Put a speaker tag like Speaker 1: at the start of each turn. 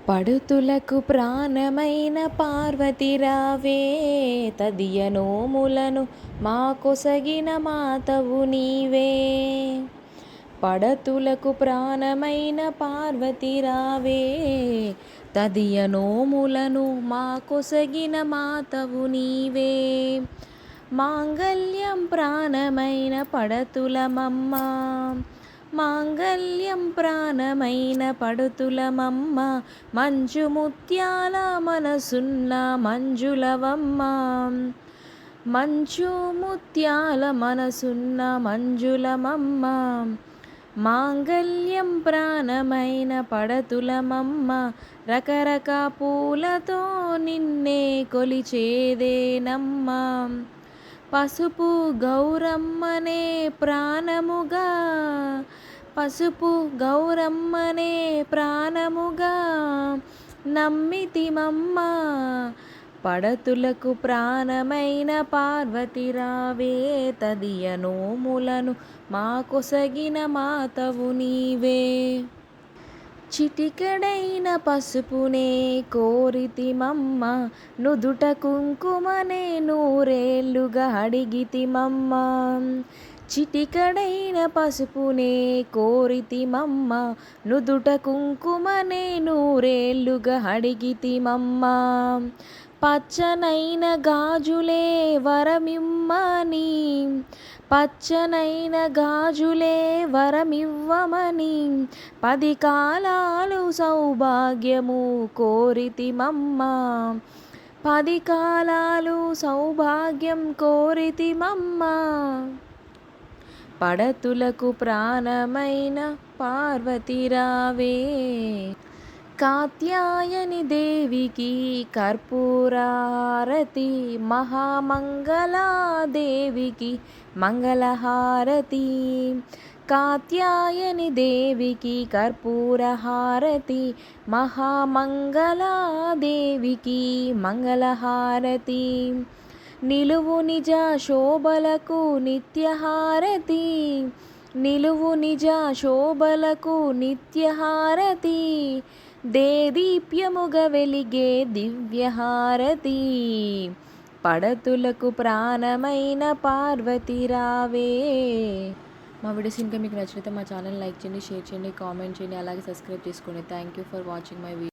Speaker 1: పడుతులకు ప్రాణమైన పార్వతిరావే, తదియ నోములను మా కొసగిన మాతవు నీవే. పడతులకు ప్రాణమైన పార్వతిరావే, తదియ నోములను మా కొసగిన మాతవు నీవే. మాంగళ్యం ప్రాణమైన పడతులమమ్మ, మాంగళ్యం ప్రాణమైన పడుతులమమ్మ, మంచు ముత్యాల మనసున్న మంజులవమ్మ, మంచు ముత్యాల మనసున్న మంజులమమ్మ. మాంగళ్యం ప్రాణమైన పడతులమమ్మ, రకరక పూలతో నిన్నే కొలిచేదేనమ్మా. పసుపు గౌరమ్మనే ప్రాణముగా, పసుపు గౌరమ్మనే ప్రాణముగా నమ్మితిమమ్మ. పడతులకు ప్రాణమైన పార్వతిరావే, తదియ నోములను మా కొసగిన మాతవు నీవే. చిటికెడైన పసుపునే కోరితిమమ్మ, నుదుట కుంకుమనే నూరేళ్లుగా అడిగితిమమ్మ. చిటికెడైన పసుపునే కోరితిమమ్మ, నుదుట కుంకుమనే నూరేళ్లుగా అడిగితిమమ్మ. పచ్చనైన గాజులే వరమిమ్మని, పచ్చనైన గాజులే వరమివ్వమని, 10 కాలాలు సౌభాగ్యము కోరితిమమ్మ, 10 కాలాలు సౌభాగ్యం కోరితిమమ్మ. పడతులకు ప్రాణమైన పార్వతిరావే, కాత్యాయని దేవికి కర్పూరహారతి, మహామంగళాదేవికి మంగళహారతి. కాత్యాయని దేవికి కర్పూరహారతి, మహామంగళాదేవికి మంగళహారతి. నిలువు నిజ శోభలకు నిత్యహారతి, నిలువు నిజ శోభలకు నిత్యహారతి. దేదీప్యముగా వెలిగే దివ్యహారతి, పడతులకు ప్రాణమైన పార్వతిరావే. మా వీడియోస్ ఇంకా మీకు నచ్చితే మా ఛానల్ లైక్ చేయండి, షేర్ చేయండి, కామెంట్ చేయండి, అలాగే సబ్స్క్రైబ్ చేసుకోండి. Thank you for watching my video.